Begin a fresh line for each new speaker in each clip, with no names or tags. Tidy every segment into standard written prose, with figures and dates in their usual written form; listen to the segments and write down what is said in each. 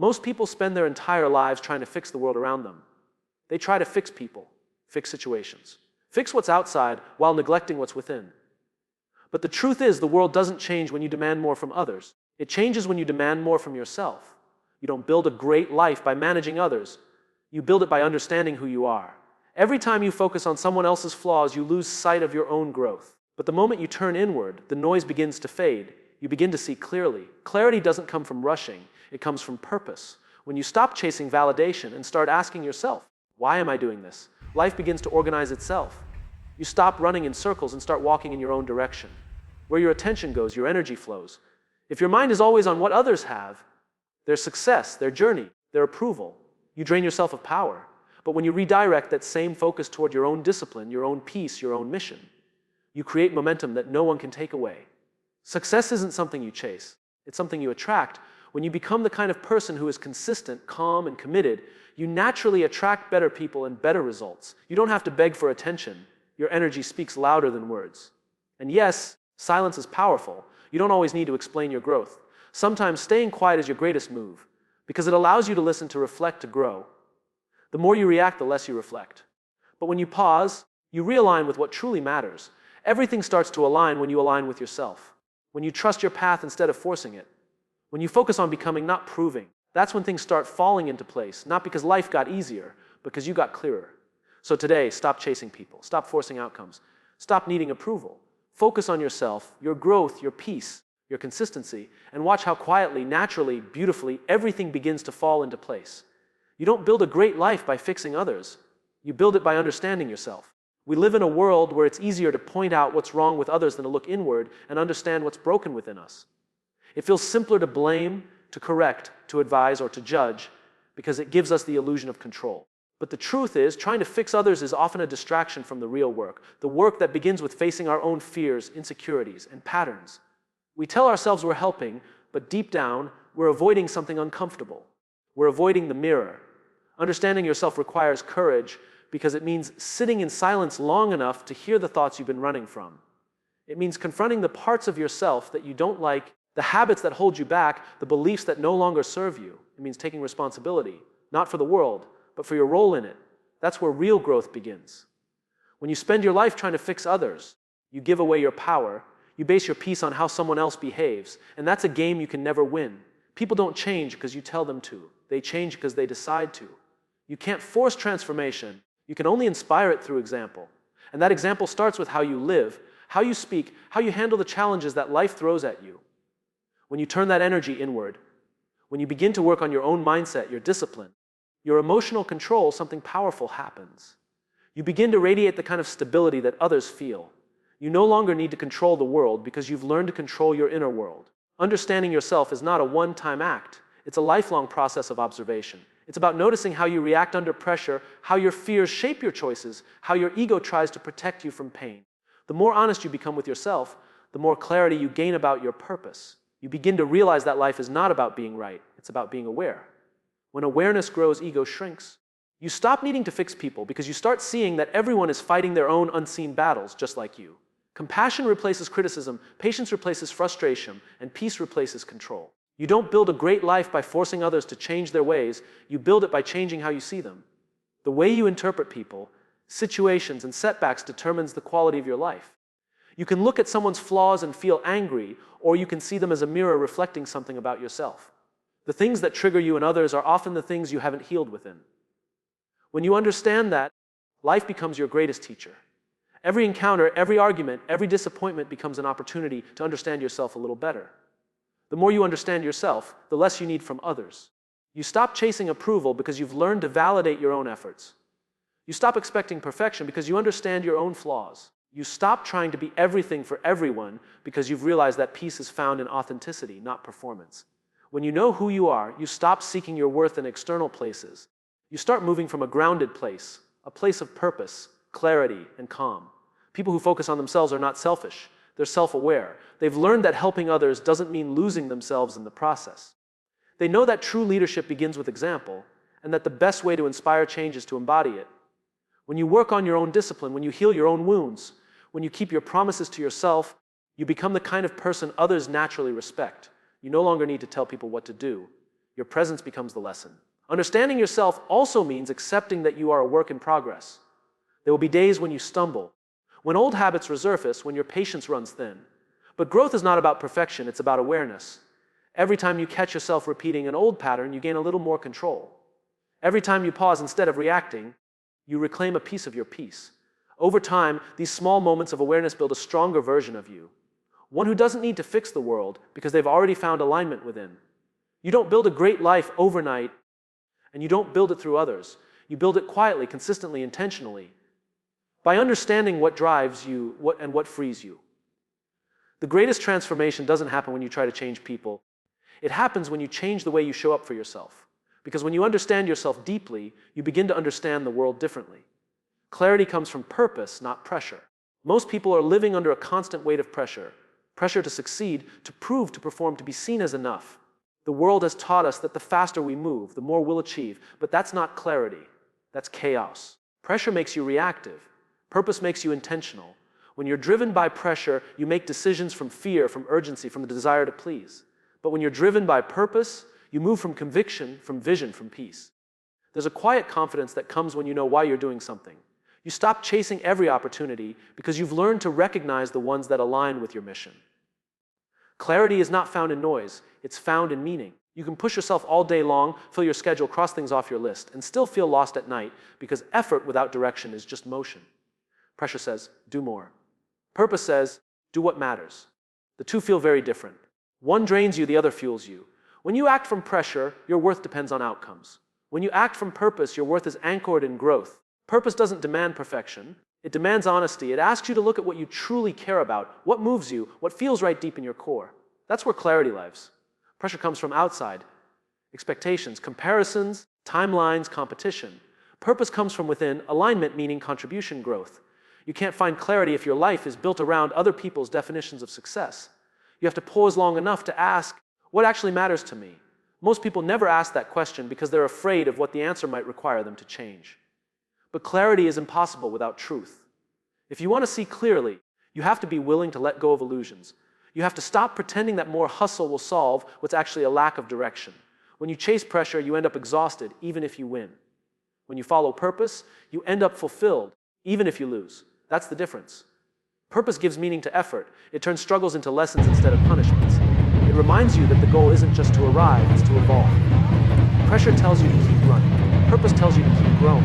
Most people spend their entire lives trying to fix the world around them. They try to fix people, fix situations, fix what's outside while neglecting what's within. But the truth is, the world doesn't change when you demand more from others. It changes when you demand more from yourself. You don't build a great life by managing others. You build it by understanding who you are. Every time you focus on someone else's flaws, you lose sight of your own growth. But the moment you turn inward, the noise begins to fade. You begin to see clearly. Clarity doesn't come from rushing. It comes from purpose. When you stop chasing validation and start asking yourself, why am I doing this? Life begins to organize itself. You stop running in circles and start walking in your own direction. Where your attention goes, your energy flows. If your mind is always on what others have, their success, their journey, their approval, you drain yourself of power. But when you redirect that same focus toward your own discipline, your own peace, your own mission, you create momentum that no one can take away. Success isn't something you chase. It's something you attract. When you become the kind of person who is consistent, calm, and committed, you naturally attract better people and better results. You don't have to beg for attention. Your energy speaks louder than words. And yes, silence is powerful. You don't always need to explain your growth. Sometimes staying quiet is your greatest move, because it allows you to listen, to reflect, to grow. The more you react, the less you reflect. But when you pause, you realign with what truly matters. Everything starts to align when you align with yourself. When you trust your path instead of forcing it. When you focus on becoming, not proving. That's when things start falling into place, not because life got easier, because you got clearer. So today, stop chasing people. Stop forcing outcomes. Stop needing approval. Focus on yourself, your growth, your peace, your consistency, and watch how quietly, naturally, beautifully, everything begins to fall into place. You don't build a great life by fixing others. You build it by understanding yourself. We live in a world where it's easier to point out what's wrong with others than to look inward and understand what's broken within us. It feels simpler to blame, to correct, to advise, or to judge because it gives us the illusion of control. But the truth is, trying to fix others is often a distraction from the real work, the work that begins with facing our own fears, insecurities, and patterns. We tell ourselves we're helping, but deep down, we're avoiding something uncomfortable. We're avoiding the mirror. Understanding yourself requires courage because it means sitting in silence long enough to hear the thoughts you've been running from. It means confronting the parts of yourself that you don't like, the habits that hold you back, the beliefs that no longer serve you. It means taking responsibility, not for the world, but for your role in it. That's where real growth begins. When you spend your life trying to fix others, you give away your power, you base your peace on how someone else behaves, and that's a game you can never win. People don't change because you tell them to. They change because they decide to. You can't force transformation. You can only inspire it through example. And that example starts with how you live, how you speak, how you handle the challenges that life throws at you. When you turn that energy inward, when you begin to work on your own mindset, your discipline, your emotional control, something powerful happens. You begin to radiate the kind of stability that others feel. You no longer need to control the world because you've learned to control your inner world. Understanding yourself is not a one-time act. It's a lifelong process of observation. It's about noticing how you react under pressure, how your fears shape your choices, how your ego tries to protect you from pain. The more honest you become with yourself, the more clarity you gain about your purpose. You begin to realize that life is not about being right. It's about being aware. When awareness grows, ego shrinks. You stop needing to fix people because you start seeing that everyone is fighting their own unseen battles just like you. Compassion replaces criticism, patience replaces frustration, and peace replaces control. You don't build a great life by forcing others to change their ways. You build it by changing how you see them. The way you interpret people, situations, and setbacks determines the quality of your life. You can look at someone's flaws and feel angry, or you can see them as a mirror reflecting something about yourself. The things that trigger you and others are often the things you haven't healed within. When you understand that, life becomes your greatest teacher. Every encounter, every argument, every disappointment becomes an opportunity to understand yourself a little better. The more you understand yourself, the less you need from others. You stop chasing approval because you've learned to validate your own efforts. You stop expecting perfection because you understand your own flaws. You stop trying to be everything for everyone because you've realized that peace is found in authenticity, not performance. When you know who you are, you stop seeking your worth in external places. You start moving from a grounded place, a place of purpose, clarity, and calm. People who focus on themselves are not selfish. They're self-aware. They've learned that helping others doesn't mean losing themselves in the process. They know that true leadership begins with example, and that the best way to inspire change is to embody it. When you work on your own discipline, when you heal your own wounds, when you keep your promises to yourself, you become the kind of person others naturally respect. You no longer need to tell people what to do. Your presence becomes the lesson. Understanding yourself also means accepting that you are a work in progress. There will be days when you stumble, when old habits resurface, when your patience runs thin. But growth is not about perfection, it's about awareness. Every time you catch yourself repeating an old pattern, you gain a little more control. Every time you pause instead of reacting, you reclaim a piece of your peace. Over time, these small moments of awareness build a stronger version of you. One who doesn't need to fix the world because they've already found alignment within. You don't build a great life overnight, and you don't build it through others. You build it quietly, consistently, intentionally, by understanding what drives you and what frees you. The greatest transformation doesn't happen when you try to change people. It happens when you change the way you show up for yourself. Because when you understand yourself deeply, you begin to understand the world differently. Clarity comes from purpose, not pressure. Most people are living under a constant weight of pressure. Pressure to succeed, to prove, to perform, to be seen as enough. The world has taught us that the faster we move, the more we'll achieve. But that's not clarity. That's chaos. Pressure makes you reactive. Purpose makes you intentional. When you're driven by pressure, you make decisions from fear, from urgency, from the desire to please. But when you're driven by purpose, you move from conviction, from vision, from peace. There's a quiet confidence that comes when you know why you're doing something. You stop chasing every opportunity because you've learned to recognize the ones that align with your mission. Clarity is not found in noise, it's found in meaning. You can push yourself all day long, fill your schedule, cross things off your list, and still feel lost at night because effort without direction is just motion. Pressure says, do more. Purpose says, do what matters. The two feel very different. One drains you, the other fuels you. When you act from pressure, your worth depends on outcomes. When you act from purpose, your worth is anchored in growth. Purpose doesn't demand perfection. It demands honesty. It asks you to look at what you truly care about, what moves you, what feels right deep in your core. That's where clarity lives. Pressure comes from outside. Expectations, comparisons, timelines, competition. Purpose comes from within, alignment meaning contribution, growth. You can't find clarity if your life is built around other people's definitions of success. You have to pause long enough to ask, what actually matters to me? Most people never ask that question because they're afraid of what the answer might require them to change. But clarity is impossible without truth. If you want to see clearly, you have to be willing to let go of illusions. You have to stop pretending that more hustle will solve what's actually a lack of direction. When you chase pressure, you end up exhausted, even if you win. When you follow purpose, you end up fulfilled, even if you lose. That's the difference. Purpose gives meaning to effort. It turns struggles into lessons instead of punishments. It reminds you that the goal isn't just to arrive, it's to evolve. Pressure tells you to keep running. Purpose tells you to keep growing.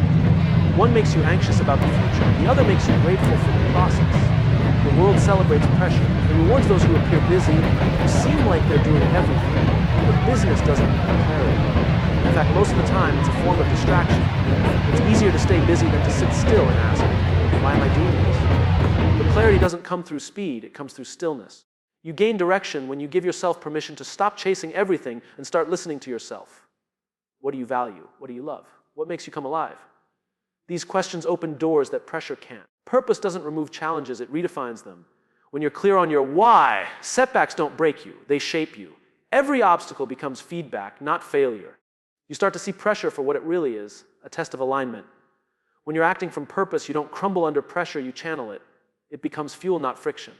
One makes you anxious about the future. The other makes you grateful for the process. The world celebrates pressure. It rewards those who appear busy, who seem like they're doing everything. But business doesn't need clarity. In fact, most of the time, it's a form of distraction. It's easier to stay busy than to sit still and ask, why am I doing this? But clarity doesn't come through speed, it comes through stillness. You gain direction when you give yourself permission to stop chasing everything and start listening to yourself. What do you value? What do you love? What makes you come alive? These questions open doors that pressure can't. Purpose doesn't remove challenges, it redefines them. When you're clear on your why, setbacks don't break you, they shape you. Every obstacle becomes feedback, not failure. You start to see pressure for what it really is, a test of alignment. When you're acting from purpose, you don't crumble under pressure, you channel it. It becomes fuel, not friction.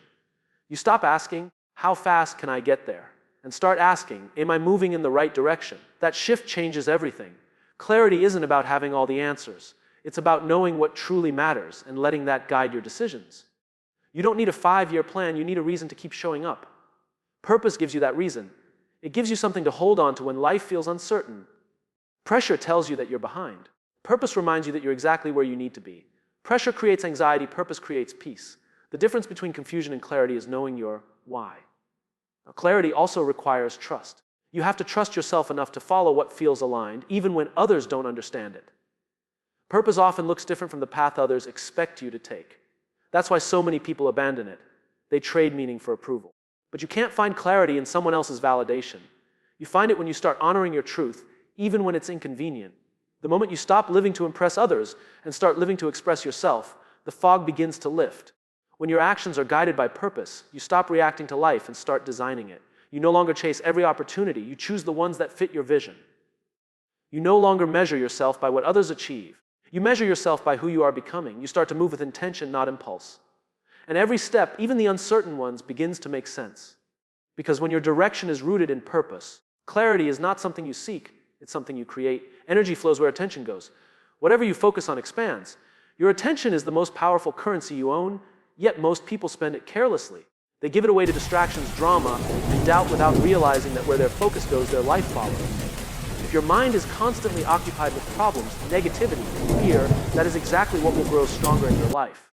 You stop asking, how fast can I get there? And start asking, am I moving in the right direction? That shift changes everything. Clarity isn't about having all the answers. It's about knowing what truly matters and letting that guide your decisions. You don't need a 5-year plan, you need a reason to keep showing up. Purpose gives you that reason. It gives you something to hold on to when life feels uncertain. Pressure tells you that you're behind. Purpose reminds you that you're exactly where you need to be. Pressure creates anxiety, purpose creates peace. The difference between confusion and clarity is knowing your why. Now, clarity also requires trust. You have to trust yourself enough to follow what feels aligned, even when others don't understand it. Purpose often looks different from the path others expect you to take. That's why so many people abandon it. They trade meaning for approval. But you can't find clarity in someone else's validation. You find it when you start honoring your truth, even when it's inconvenient. The moment you stop living to impress others and start living to express yourself, the fog begins to lift. When your actions are guided by purpose, you stop reacting to life and start designing it. You no longer chase every opportunity. You choose the ones that fit your vision. You no longer measure yourself by what others achieve. You measure yourself by who you are becoming. You start to move with intention, not impulse. And every step, even the uncertain ones, begins to make sense. Because when your direction is rooted in purpose, Clarity is not something you seek, it's something you create. Energy flows where attention goes. Whatever you focus on expands. Your attention is the most powerful currency you own, yet most people spend it carelessly. They give it away to distractions, drama, and doubt without realizing that where their focus goes, their life follows. If your mind is constantly occupied with problems, negativity, and fear, that is exactly what will grow stronger in your life.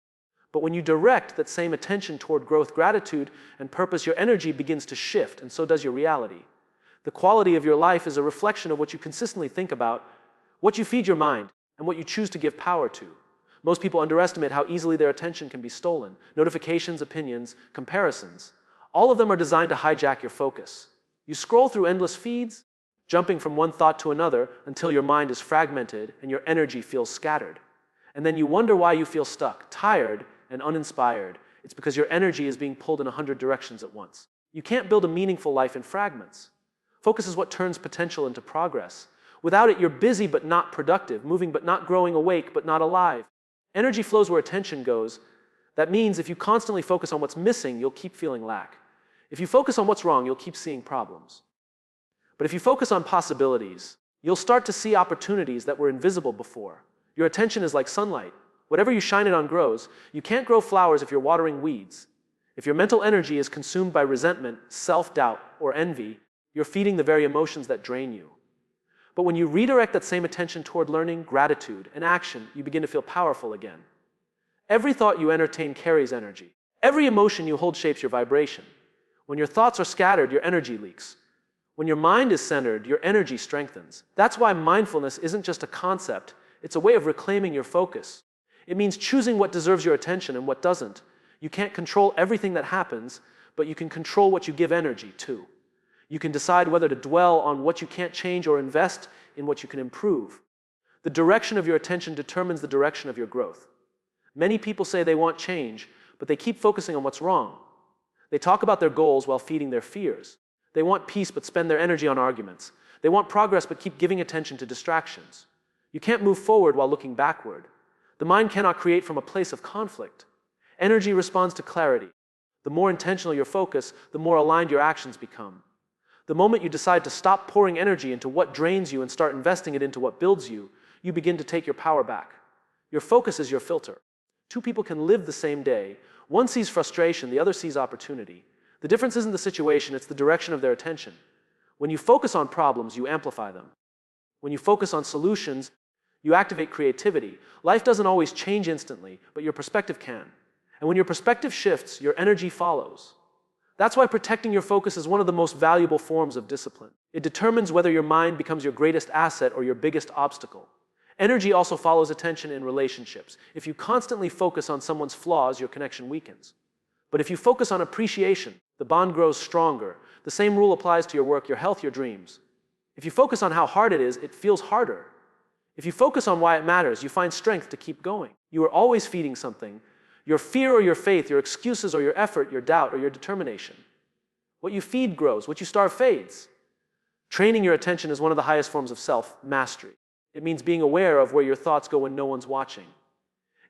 But when you direct that same attention toward growth, gratitude, and purpose, your energy begins to shift, and so does your reality. The quality of your life is a reflection of what you consistently think about, what you feed your mind, and what you choose to give power to. Most people underestimate how easily their attention can be stolen. Notifications, opinions, comparisons. All of them are designed to hijack your focus. You scroll through endless feeds, jumping from one thought to another until your mind is fragmented and your energy feels scattered. And then you wonder why you feel stuck, tired, and uninspired. It's because your energy is being pulled in 100 directions at once. You can't build a meaningful life in fragments. Focus is what turns potential into progress. Without it, you're busy but not productive, moving but not growing, awake but not alive. Energy flows where attention goes. That means if you constantly focus on what's missing, you'll keep feeling lack. If you focus on what's wrong, you'll keep seeing problems. But if you focus on possibilities, you'll start to see opportunities that were invisible before. Your attention is like sunlight. Whatever you shine it on grows. You can't grow flowers if you're watering weeds. If your mental energy is consumed by resentment, self-doubt, or envy, you're feeding the very emotions that drain you. But when you redirect that same attention toward learning, gratitude, and action, you begin to feel powerful again. Every thought you entertain carries energy. Every emotion you hold shapes your vibration. When your thoughts are scattered, your energy leaks. When your mind is centered, your energy strengthens. That's why mindfulness isn't just a concept, it's a way of reclaiming your focus. It means choosing what deserves your attention and what doesn't. You can't control everything that happens, but you can control what you give energy to. You can decide whether to dwell on what you can't change or invest in what you can improve. The direction of your attention determines the direction of your growth. Many people say they want change, but they keep focusing on what's wrong. They talk about their goals while feeding their fears. They want peace but spend their energy on arguments. They want progress but keep giving attention to distractions. You can't move forward while looking backward. The mind cannot create from a place of conflict. Energy responds to clarity. The more intentional your focus, the more aligned your actions become. The moment you decide to stop pouring energy into what drains you and start investing it into what builds you, you begin to take your power back. Your focus is your filter. Two people can live the same day. One sees frustration, the other sees opportunity. The difference isn't the situation, it's the direction of their attention. When you focus on problems, you amplify them. When you focus on solutions, you activate creativity. Life doesn't always change instantly, but your perspective can. And when your perspective shifts, your energy follows. That's why protecting your focus is one of the most valuable forms of discipline. It determines whether your mind becomes your greatest asset or your biggest obstacle. Energy also follows attention in relationships. If you constantly focus on someone's flaws, your connection weakens. But if you focus on appreciation, the bond grows stronger. The same rule applies to your work, your health, your dreams. If you focus on how hard it is, it feels harder. If you focus on why it matters, you find strength to keep going. You are always feeding something. Your fear or your faith, your excuses or your effort, your doubt or your determination. What you feed grows, what you starve fades. Training your attention is one of the highest forms of self-mastery. It means being aware of where your thoughts go when no one's watching.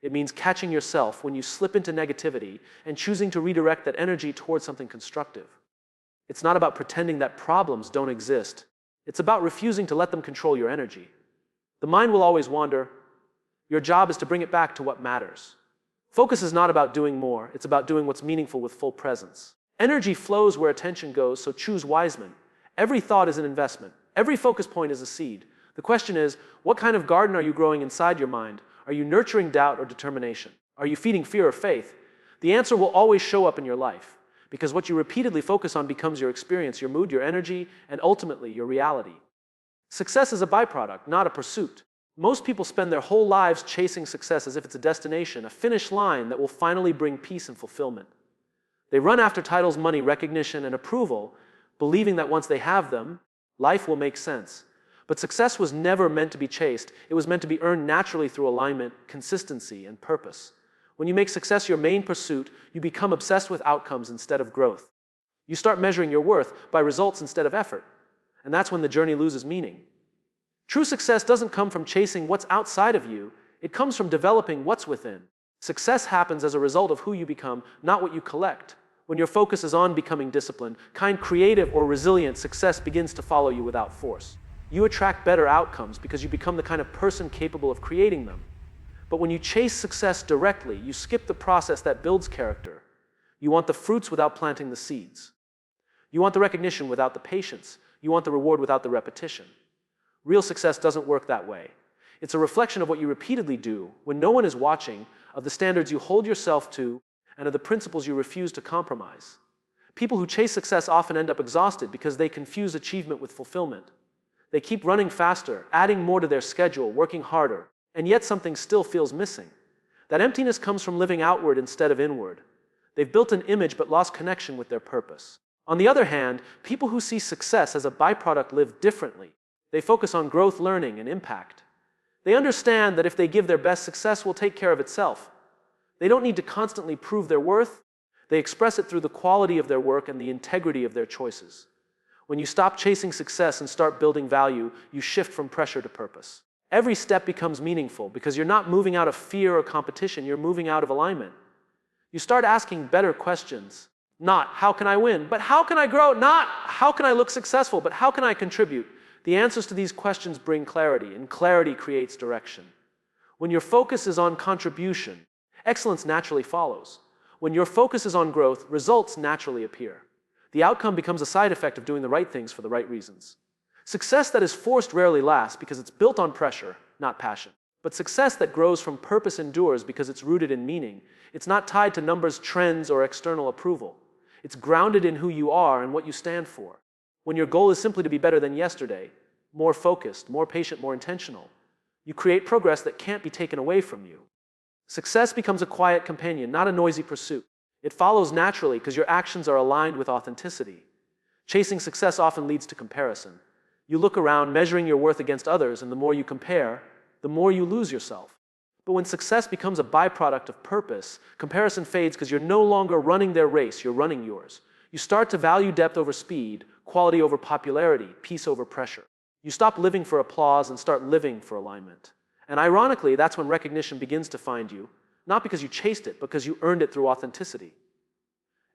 It means catching yourself when you slip into negativity and choosing to redirect that energy towards something constructive. It's not about pretending that problems don't exist. It's about refusing to let them control your energy. The mind will always wander. Your job is to bring it back to what matters. Focus is not about doing more, it's about doing what's meaningful with full presence. Energy flows where attention goes, so choose wisely. Every thought is an investment. Every focus point is a seed. The question is, what kind of garden are you growing inside your mind? Are you nurturing doubt or determination? Are you feeding fear or faith? The answer will always show up in your life, because what you repeatedly focus on becomes your experience, your mood, your energy, and ultimately your reality. Success is a byproduct, not a pursuit. Most people spend their whole lives chasing success as if it's a destination, a finish line that will finally bring peace and fulfillment. They run after titles, money, recognition, and approval, believing that once they have them, life will make sense. But success was never meant to be chased. It was meant to be earned naturally through alignment, consistency, and purpose. When you make success your main pursuit, you become obsessed with outcomes instead of growth. You start measuring your worth by results instead of effort. And that's when the journey loses meaning. True success doesn't come from chasing what's outside of you. It comes from developing what's within. Success happens as a result of who you become, not what you collect. When your focus is on becoming disciplined, kind, creative, or resilient, success begins to follow you without force. You attract better outcomes because you become the kind of person capable of creating them. But when you chase success directly, you skip the process that builds character. You want the fruits without planting the seeds. You want the recognition without the patience. You want the reward without the repetition. Real success doesn't work that way. It's a reflection of what you repeatedly do when no one is watching, of the standards you hold yourself to, and of the principles you refuse to compromise. People who chase success often end up exhausted because they confuse achievement with fulfillment. They keep running faster, adding more to their schedule, working harder, and yet something still feels missing. That emptiness comes from living outward instead of inward. They've built an image but lost connection with their purpose. On the other hand, people who see success as a byproduct live differently. They focus on growth, learning, and impact. They understand that if they give their best, success will take care of itself. They don't need to constantly prove their worth. They express it through the quality of their work and the integrity of their choices. When you stop chasing success and start building value, you shift from pressure to purpose. Every step becomes meaningful because you're not moving out of fear or competition, you're moving out of alignment. You start asking better questions. Not, how can I win? But how can I grow? Not, how can I look successful? But how can I contribute? The answers to these questions bring clarity, and clarity creates direction. When your focus is on contribution, excellence naturally follows. When your focus is on growth, results naturally appear. The outcome becomes a side effect of doing the right things for the right reasons. Success that is forced rarely lasts because it's built on pressure, not passion. But success that grows from purpose endures because it's rooted in meaning. It's not tied to numbers, trends, or external approval. It's grounded in who you are and what you stand for. When your goal is simply to be better than yesterday, more focused, more patient, more intentional, you create progress that can't be taken away from you. Success becomes a quiet companion, not a noisy pursuit. It follows naturally because your actions are aligned with authenticity. Chasing success often leads to comparison. You look around, measuring your worth against others, and the more you compare, the more you lose yourself. But when success becomes a byproduct of purpose, comparison fades because you're no longer running their race, you're running yours. You start to value depth over speed, quality over popularity, peace over pressure. You stop living for applause and start living for alignment. And ironically, that's when recognition begins to find you, not because you chased it, but because you earned it through authenticity.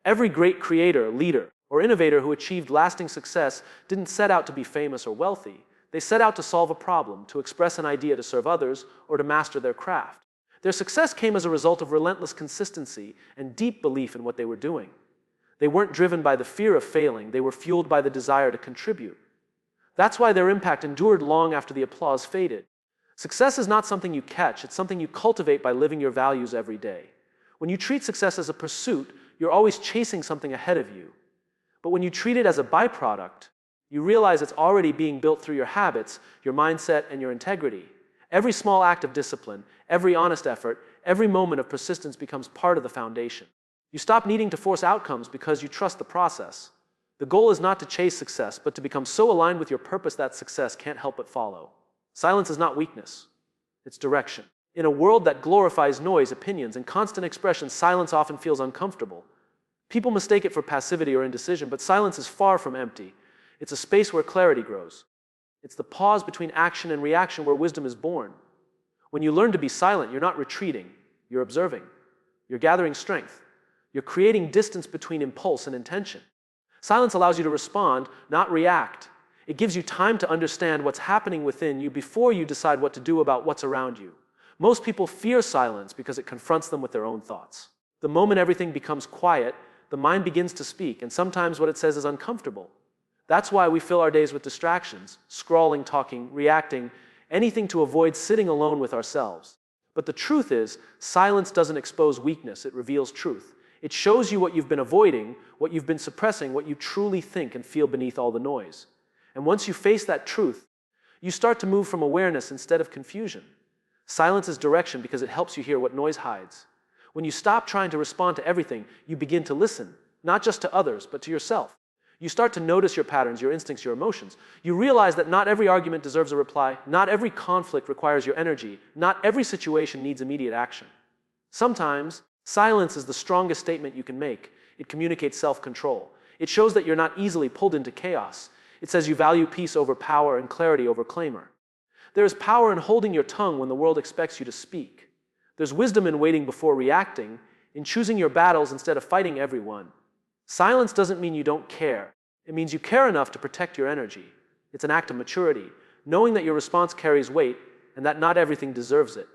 Every great creator, leader, or innovator who achieved lasting success didn't set out to be famous or wealthy. They set out to solve a problem, to express an idea to serve others, or to master their craft. Their success came as a result of relentless consistency and deep belief in what they were doing. They weren't driven by the fear of failing, they were fueled by the desire to contribute. That's why their impact endured long after the applause faded. Success is not something you catch, it's something you cultivate by living your values every day. When you treat success as a pursuit, you're always chasing something ahead of you. But when you treat it as a byproduct, you realize it's already being built through your habits, your mindset, and your integrity. Every small act of discipline, every honest effort, every moment of persistence becomes part of the foundation. You stop needing to force outcomes because you trust the process. The goal is not to chase success, but to become so aligned with your purpose that success can't help but follow. Silence is not weakness, it's direction. In a world that glorifies noise, opinions, and constant expression, silence often feels uncomfortable. People mistake it for passivity or indecision, but silence is far from empty. It's a space where clarity grows. It's the pause between action and reaction where wisdom is born. When you learn to be silent, you're not retreating, you're observing. You're gathering strength. You're creating distance between impulse and intention. Silence allows you to respond, not react. It gives you time to understand what's happening within you before you decide what to do about what's around you. Most people fear silence because it confronts them with their own thoughts. The moment everything becomes quiet, the mind begins to speak, and sometimes what it says is uncomfortable. That's why we fill our days with distractions, scrolling, talking, reacting, anything to avoid sitting alone with ourselves. But the truth is, silence doesn't expose weakness, it reveals truth. It shows you what you've been avoiding, what you've been suppressing, what you truly think and feel beneath all the noise. And once you face that truth, you start to move from awareness instead of confusion. Silence is direction because it helps you hear what noise hides. When you stop trying to respond to everything, you begin to listen, not just to others, but to yourself. You start to notice your patterns, your instincts, your emotions. You realize that not every argument deserves a reply, not every conflict requires your energy, not every situation needs immediate action. Sometimes, silence is the strongest statement you can make. It communicates self-control. It shows that you're not easily pulled into chaos. It says you value peace over power and clarity over clamor. There is power in holding your tongue when the world expects you to speak. There's wisdom in waiting before reacting, in choosing your battles instead of fighting everyone. Silence doesn't mean you don't care. It means you care enough to protect your energy. It's an act of maturity, knowing that your response carries weight and that not everything deserves it.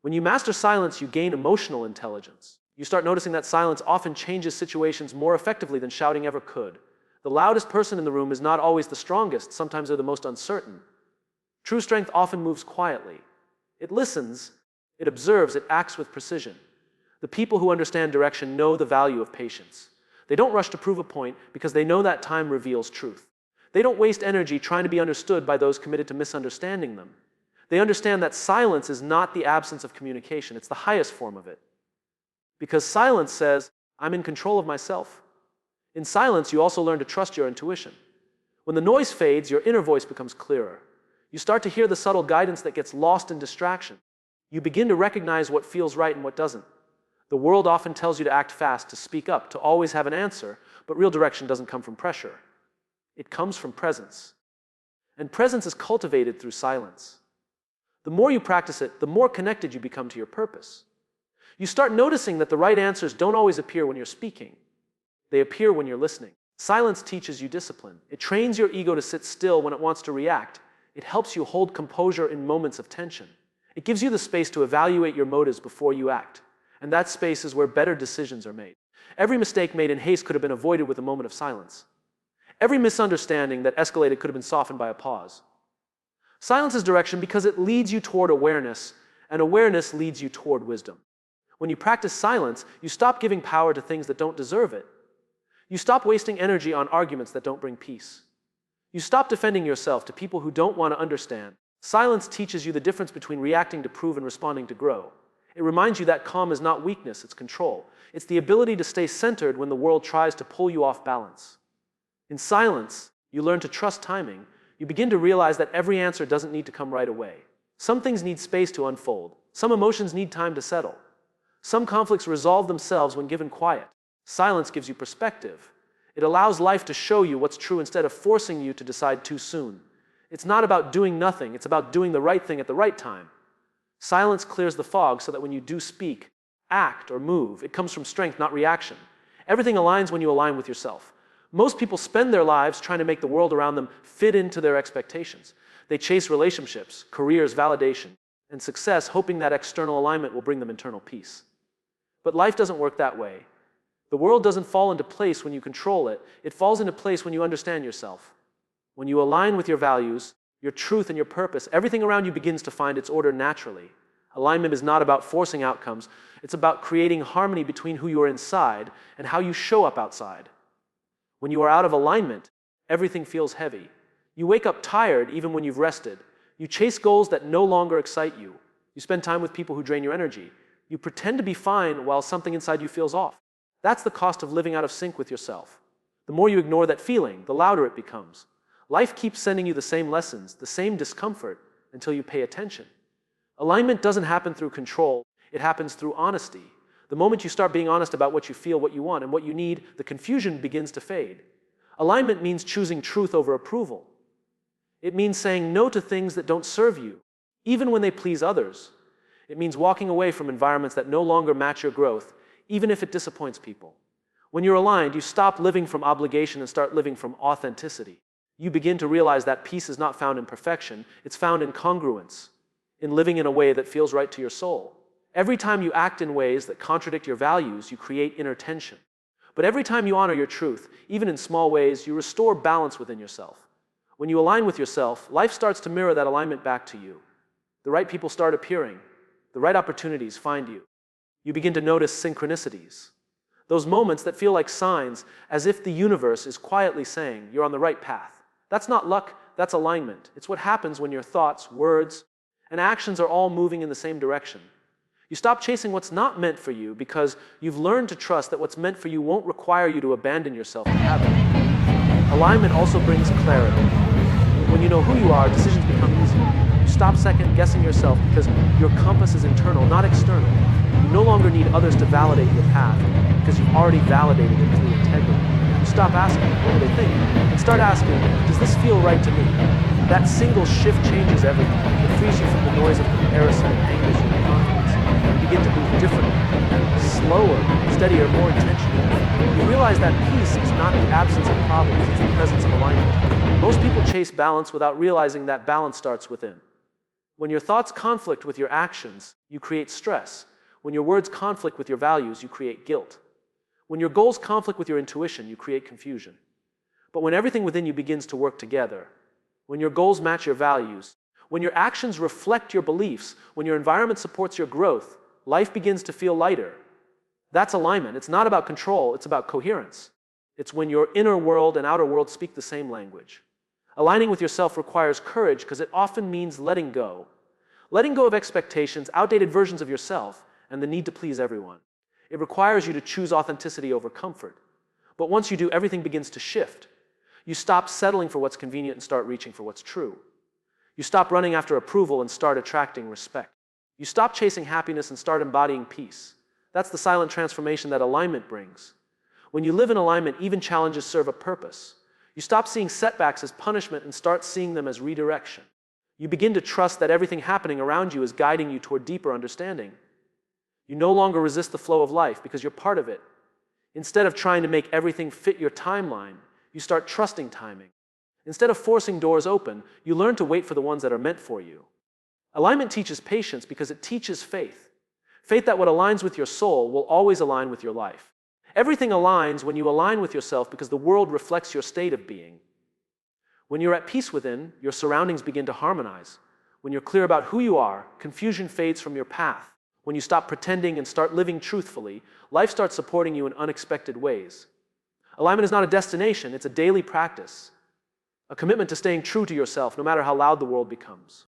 When you master silence, you gain emotional intelligence. You start noticing that silence often changes situations more effectively than shouting ever could. The loudest person in the room is not always the strongest. Sometimes they're the most uncertain. True strength often moves quietly. It listens, it observes, it acts with precision. The people who understand direction know the value of patience. They don't rush to prove a point because they know that time reveals truth. They don't waste energy trying to be understood by those committed to misunderstanding them. They understand that silence is not the absence of communication, it's the highest form of it. Because silence says, I'm in control of myself. In silence, you also learn to trust your intuition. When the noise fades, your inner voice becomes clearer. You start to hear the subtle guidance that gets lost in distraction. You begin to recognize what feels right and what doesn't. The world often tells you to act fast, to speak up, to always have an answer, but real direction doesn't come from pressure. It comes from presence. And presence is cultivated through silence. The more you practice it, the more connected you become to your purpose. You start noticing that the right answers don't always appear when you're speaking. They appear when you're listening. Silence teaches you discipline. It trains your ego to sit still when it wants to react. It helps you hold composure in moments of tension. It gives you the space to evaluate your motives before you act. And that space is where better decisions are made. Every mistake made in haste could have been avoided with a moment of silence. Every misunderstanding that escalated could have been softened by a pause. Silence is direction because it leads you toward awareness, and awareness leads you toward wisdom. When you practice silence, you stop giving power to things that don't deserve it. You stop wasting energy on arguments that don't bring peace. You stop defending yourself to people who don't want to understand. Silence teaches you the difference between reacting to prove and responding to grow. It reminds you that calm is not weakness, it's control. It's the ability to stay centered when the world tries to pull you off balance. In silence, you learn to trust timing. You begin to realize that every answer doesn't need to come right away. Some things need space to unfold. Some emotions need time to settle. Some conflicts resolve themselves when given quiet. Silence gives you perspective. It allows life to show you what's true instead of forcing you to decide too soon. It's not about doing nothing, it's about doing the right thing at the right time. Silence clears the fog so that when you do speak, act, or move, it comes from strength, not reaction. Everything aligns when you align with yourself. Most people spend their lives trying to make the world around them fit into their expectations. They chase relationships, careers, validation, and success, hoping that external alignment will bring them internal peace. But life doesn't work that way. The world doesn't fall into place when you control it. It falls into place when you understand yourself. When you align with your values, your truth, and your purpose, everything around you begins to find its order naturally. Alignment is not about forcing outcomes. It's about creating harmony between who you are inside and how you show up outside. When you are out of alignment, everything feels heavy. You wake up tired even when you've rested. You chase goals that no longer excite you. You spend time with people who drain your energy. You pretend to be fine while something inside you feels off. That's the cost of living out of sync with yourself. The more you ignore that feeling, the louder it becomes. Life keeps sending you the same lessons, the same discomfort, until you pay attention. Alignment doesn't happen through control. It happens through honesty. The moment you start being honest about what you feel, what you want, and what you need, the confusion begins to fade. Alignment means choosing truth over approval. It means saying no to things that don't serve you, even when they please others. It means walking away from environments that no longer match your growth, even if it disappoints people. When you're aligned, you stop living from obligation and start living from authenticity. You begin to realize that peace is not found in perfection, it's found in congruence, in living in a way that feels right to your soul. Every time you act in ways that contradict your values, you create inner tension. But every time you honor your truth, even in small ways, you restore balance within yourself. When you align with yourself, life starts to mirror that alignment back to you. The right people start appearing. The right opportunities find you. You begin to notice synchronicities. Those moments that feel like signs, as if the universe is quietly saying, you're on the right path. That's not luck, that's alignment. It's what happens when your thoughts, words, and actions are all moving in the same direction. You stop chasing what's not meant for you because you've learned to trust that what's meant for you won't require you to abandon yourself to have it. Alignment also brings clarity. When you know who you are, decisions become easier. You stop second-guessing yourself because your compass is internal, not external. You no longer need others to validate your path because you've already validated it through integrity. You stop asking, what do they think? And start asking, does this feel right to me? That single shift changes everything. It frees you from the noise of comparison and anchors you in confidence. You begin to move differently, slower, steadier, more intentionally. You realize that peace is not the absence of problems, it's the presence of alignment. Most people chase balance without realizing that balance starts within. When your thoughts conflict with your actions, you create stress. When your words conflict with your values, you create guilt. When your goals conflict with your intuition, you create confusion. But when everything within you begins to work together, when your goals match your values, when your actions reflect your beliefs, when your environment supports your growth, life begins to feel lighter. That's alignment. It's not about control, it's about coherence. It's when your inner world and outer world speak the same language. Aligning with yourself requires courage because it often means letting go. Letting go of expectations, outdated versions of yourself, and the need to please everyone. It requires you to choose authenticity over comfort. But once you do, everything begins to shift. You stop settling for what's convenient and start reaching for what's true. You stop running after approval and start attracting respect. You stop chasing happiness and start embodying peace. That's the silent transformation that alignment brings. When you live in alignment, even challenges serve a purpose. You stop seeing setbacks as punishment and start seeing them as redirection. You begin to trust that everything happening around you is guiding you toward deeper understanding. You no longer resist the flow of life because you're part of it. Instead of trying to make everything fit your timeline, you start trusting timing. Instead of forcing doors open, you learn to wait for the ones that are meant for you. Alignment teaches patience because it teaches faith. Faith that what aligns with your soul will always align with your life. Everything aligns when you align with yourself because the world reflects your state of being. When you're at peace within, your surroundings begin to harmonize. When you're clear about who you are, confusion fades from your path. When you stop pretending and start living truthfully, life starts supporting you in unexpected ways. Alignment is not a destination, it's a daily practice. A commitment to staying true to yourself no matter how loud the world becomes.